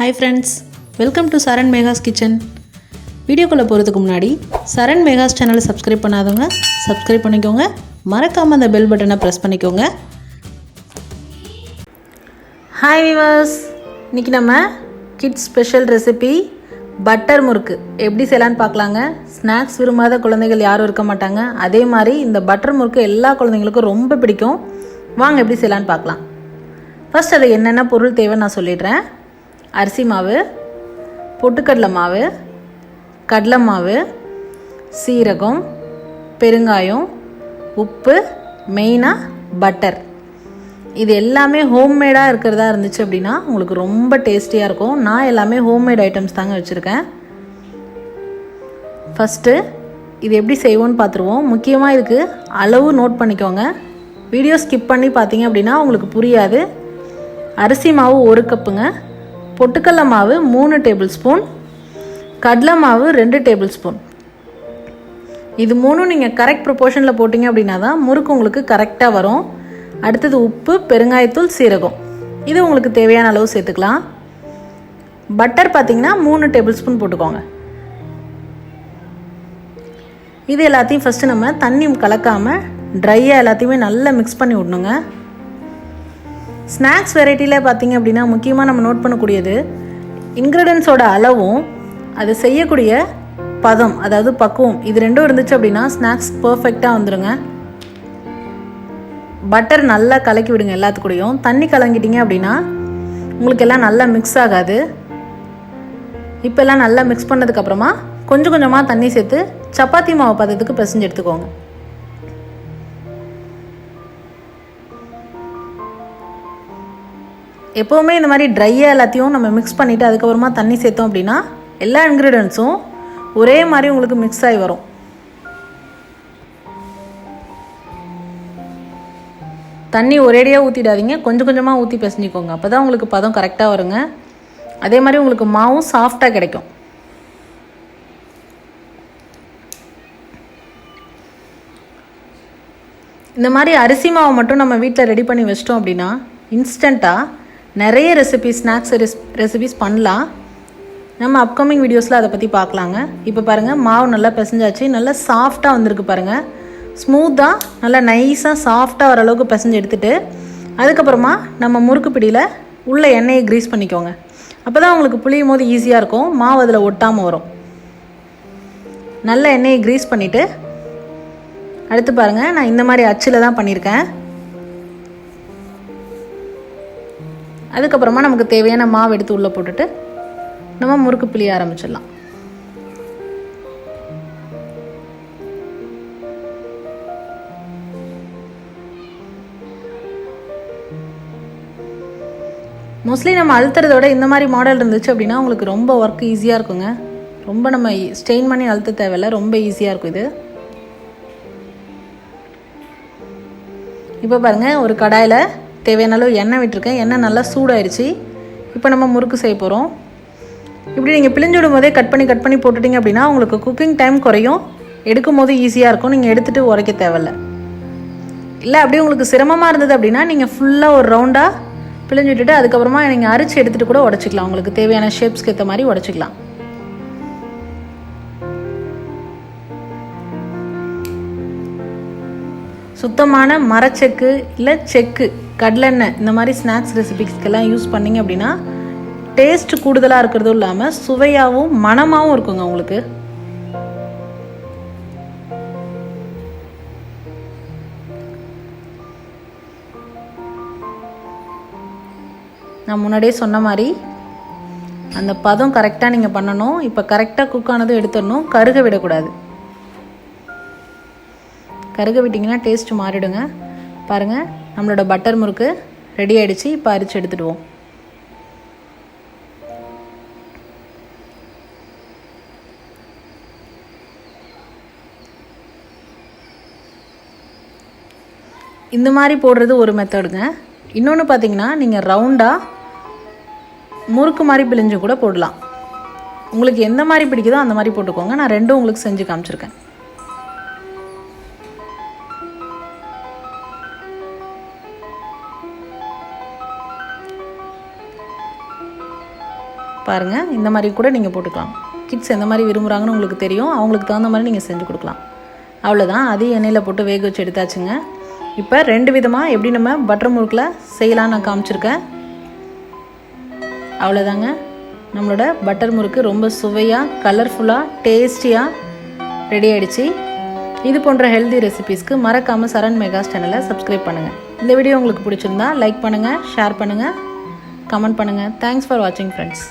Hi friends, welcome to Saran Mega's Kitchen. வீடியோக்குள்ள போறதுக்கு முன்னாடி Saran Mega's சேனலை சப்ஸ்கிரைப் பண்ணாதவங்க சப்ஸ்கிரைப் பண்ணிக்கோங்க. மறக்காம அந்த பெல் பட்டனை பிரஸ் பண்ணிக்கோங்க. Hi viewers, இன்னைக்கு நம்ம கிட்ஸ் ஸ்பெஷல் ரெசிபி பட்டர் முறுக்கு எப்படி செய்யலாம்னு பார்க்கலாங்க. ஸ்நாக்ஸ் விரும்பாத குழந்தைகள் யாரும் இருக்க மாட்டாங்க. அதே மாதிரி இந்த பட்டர் முறுக்கு எல்லா குழந்தைகளுக்கும் ரொம்ப பிடிக்கும். வாங்க எப்படி செய்யலாம்னு பார்க்கலாம். ஃபர்ஸ்ட் அது என்னென்ன பொருள் தேவைன்னு நான் சொல்லிடுறேன். அரிசி மாவு, பொட்டுக்கடலை மாவு, கடலை மாவு, சீரகம், பெருங்காயம், உப்பு, மெயினாக பட்டர். இது எல்லாமே ஹோம்மேடாக இருக்கிறதா இருந்துச்சு அப்படின்னா உங்களுக்கு ரொம்ப டேஸ்டியாக இருக்கும். நான் எல்லாமே ஹோம்மேட் ஐட்டம்ஸ் தாங்க வச்சுருக்கேன். ஃபஸ்ட்டு இது எப்படி செய்வோன்னு பார்த்துருவோம். முக்கியமாக இதுக்கு அளவு நோட் பண்ணிக்கோங்க. வீடியோ ஸ்கிப் பண்ணி பார்த்தீங்க அப்படின்னா உங்களுக்கு புரியாது. அரிசி மாவு 1 கப்புங்க, பொட்டுக்கடலை மாவு 3 டேபிள் ஸ்பூன், கடலை மாவு 2 டேபிள் ஸ்பூன். இது மூணும் நீங்கள் கரெக்ட் ப்ரொப்போர்ஷனில் போட்டிங்க அப்படின்னா தான் முறுக்கு உங்களுக்கு கரெக்டாக வரும். அடுத்தது உப்பு, பெருங்காயத்தூள், சீரகம். இது உங்களுக்கு தேவையான அளவு சேர்த்துக்கலாம். பட்டர் பார்த்திங்கன்னா 3 டேபிள் ஸ்பூன் போட்டுக்கோங்க. இது எல்லாத்தையும் ஃபஸ்ட்டு நம்ம தண்ணி கலக்காமல் ட்ரையாக எல்லாத்தையுமே நல்லா மிக்ஸ் பண்ணி விடணுங்க. ஸ்நாக்ஸ் வெரைட்டியில் பார்த்திங்க அப்படின்னா முக்கியமாக நம்ம நோட் பண்ணக்கூடியது இன்க்ரீடியன்ஸோட அளவும் அது செய்யக்கூடிய பதம், அதாவது பக்குவம். இது ரெண்டும் இருந்துச்சு அப்படின்னா ஸ்நாக்ஸ் பர்ஃபெக்டாக வந்துடுங்க. பட்டர் நல்லா கலக்கி விடுங்க எல்லாத்துக்கூடையும். தண்ணி கலங்கிட்டீங்க அப்படின்னா உங்களுக்கு எல்லாம் நல்லா மிக்ஸ் ஆகாது. இப்போ எல்லாம் நல்லா மிக்ஸ் பண்ணதுக்கப்புறமா கொஞ்சம் கொஞ்சமாக தண்ணி சேர்த்து சப்பாத்தி மாவு பதத்துக்கு பிசைஞ்சு எடுத்துக்கோங்க. எப்போவுமே இந்த மாதிரி ட்ரையாக எல்லாத்தையும் நம்ம மிக்ஸ் பண்ணிவிட்டு அதுக்கப்புறமா தண்ணி சேர்த்தோம் அப்படின்னா எல்லா இன்க்ரீடியன்ஸும் ஒரே மாதிரி உங்களுக்கு மிக்ஸ் ஆகி வரும். தண்ணி ஒரேடியாக ஊற்றிடாதீங்க, கொஞ்சம் கொஞ்சமாக ஊற்றி பிசைஞ்சிக்கோங்க. அப்போ தான் உங்களுக்கு பதம் கரெக்டாக வருங்க. அதே மாதிரி உங்களுக்கு மாவும் சாஃப்டாக கிடைக்கும். இந்த மாதிரி அரிசி மாவை மட்டும் நம்ம வீட்டில் ரெடி பண்ணி வச்சிட்டோம் அப்படின்னா இன்ஸ்டண்ட்டாக நிறைய ஸ்நாக்ஸ் ரெசிபிஸ் பண்ணலாம். நம்ம அப்கமிங் வீடியோஸில் அதை பற்றி பார்க்கலாங்க. இப்போ பாருங்கள், மாவு நல்லா பிசைஞ்சாச்சு, நல்லா சாஃப்டாக வந்திருக்கு பாருங்கள். ஸ்மூத்தாக நல்லா நைஸாக சாஃப்டாக வர அளவுக்கு பிசைஞ்சு எடுத்துகிட்டு அதுக்கப்புறமா நம்ம முறுக்கு பிடியில் உள்ள எண்ணெயை க்ரீஸ் பண்ணிக்கோங்க. அப்போ தான் உங்களுக்கு புளியும் போது ஈஸியாக இருக்கும், மாவு அதில் ஒட்டாமல் வரும். நல்ல எண்ணெயை க்ரீஸ் பண்ணிவிட்டு அடுத்து பாருங்கள், நான் இந்த மாதிரி அச்சில் தான் பண்ணியிருக்கேன். அதுக்கப்புறமா நமக்கு தேவையான மாவு எடுத்து உள்ளே போட்டுட்டு நம்ம முறுக்கு பிழிய ஆரம்பிச்சிடலாம். மோஸ்ட்லி நம்ம அழுத்துறதோட இந்த மாதிரி மாடல் இருந்துச்சு அப்படின்னா உங்களுக்கு ரொம்ப ஒர்க் ஈஸியாக இருக்குங்க. ரொம்ப நம்ம ஸ்ட்ரெயின் பண்ணி அழுத்த தேவையில்லை, ரொம்ப ஈஸியாக இருக்கும் இது. இப்போ பாருங்கள், ஒரு கடாயில் தேவையான அளவு எண்ணெய் விட்டுருக்கேன். எண்ணெய் நல்லா சூடாயிருச்சு. இப்போ நம்ம முறுக்கு செய்ய போகிறோம். இப்படி நீங்கள் பிழிஞ்சு விடும் போதே கட் பண்ணி போட்டுட்டிங்க அப்படின்னா உங்களுக்கு குக்கிங் டைம் குறையும், எடுக்கும் போது ஈஸியாக இருக்கும். நீங்கள் எடுத்துகிட்டு உரைக்க தேவையில்லை. இல்லை அப்படியே உங்களுக்கு சிரமமாக இருந்தது அப்படின்னா நீங்கள் ஃபுல்லாக ஒரு ரவுண்டாக பிழிஞ்சு விட்டுட்டு அதுக்கப்புறமா நீங்கள் அரிச்சு எடுத்துகிட்டு கூட உடச்சிக்கலாம். உங்களுக்கு தேவையான ஷேப்ஸ்க்கு ஏற்ற மாதிரி உடச்சிக்கலாம். சுத்தமான மரச்செக்கு இல்லை செக்கு, கடலெண்ணெய் இந்த மாதிரி ஸ்நாக்ஸ் ரெசிபிஸ்க்கெல்லாம் யூஸ் பண்ணிங்க அப்படின்னா டேஸ்ட் கூடுதலாக இருக்கிறதும் இல்லாமல் சுவையாகவும் மணமாகவும் இருக்குங்க உங்களுக்கு. நான் முன்னாடியே சொன்ன மாதிரி அந்த பதம் கரெக்டாக நீங்கள் பண்ணணும். இப்போ கரெக்டாக குக் ஆனதும் எடுத்துடணும், கருக விடக்கூடாது. கருக விட்டிங்கன்னா டேஸ்ட் மாறிடுங்க. பாருங்கள், நம்மளோட பட்டர் முறுக்கு ரெடி ஆகிடுச்சு. இப்போ அரிச்சு எடுத்துடுவோம். இந்த மாதிரி போடுறது ஒரு மெத்தடுங்க. இன்னொன்று பார்த்தீங்கன்னா நீங்கள் ரவுண்டாக முறுக்கு மாதிரி பிழிஞ்சு கூட போடலாம். உங்களுக்கு எந்த மாதிரி பிடிக்குதோ அந்த மாதிரி போட்டுக்கோங்க. நான் ரெண்டும் உங்களுக்கு செஞ்சு காமிச்சிருக்கேன். பாருங்கள், இந்த மாதிரி கூட நீங்கள் போட்டுக்கலாம். கிட்ஸ் எந்த மாதிரி விரும்புகிறாங்கன்னு உங்களுக்கு தெரியும், அவங்களுக்கு தகுந்த மாதிரி நீங்கள் செஞ்சு கொடுக்கலாம். அவ்வளோதான், அதையும் எண்ணெயில் போட்டு வேக வச்சு எடுத்தாச்சுங்க. இப்போ 2 விதமாக எப்படி நம்ம பட்டர் முறுக்கில் செய்யலான்னு நான் காமிச்சிருக்கேன். அவ்வளோதாங்க, நம்மளோட பட்டர் முறுக்கு ரொம்ப சுவையாக, கலர்ஃபுல்லாக, டேஸ்டியாக ரெடி ஆகிடுச்சு. இது போன்ற ஹெல்தி ரெசிபீஸ்க்கு மறக்காமல் சரண் மெகாஸ் சேனலை சப்ஸ்கிரைப் பண்ணுங்கள். இந்த வீடியோ உங்களுக்கு பிடிச்சிருந்தா லைக் பண்ணுங்கள், ஷேர் பண்ணுங்கள், கமெண்ட் பண்ணுங்கள். தேங்க்ஸ் ஃபார் வாட்சிங் ஃப்ரெண்ட்ஸ்.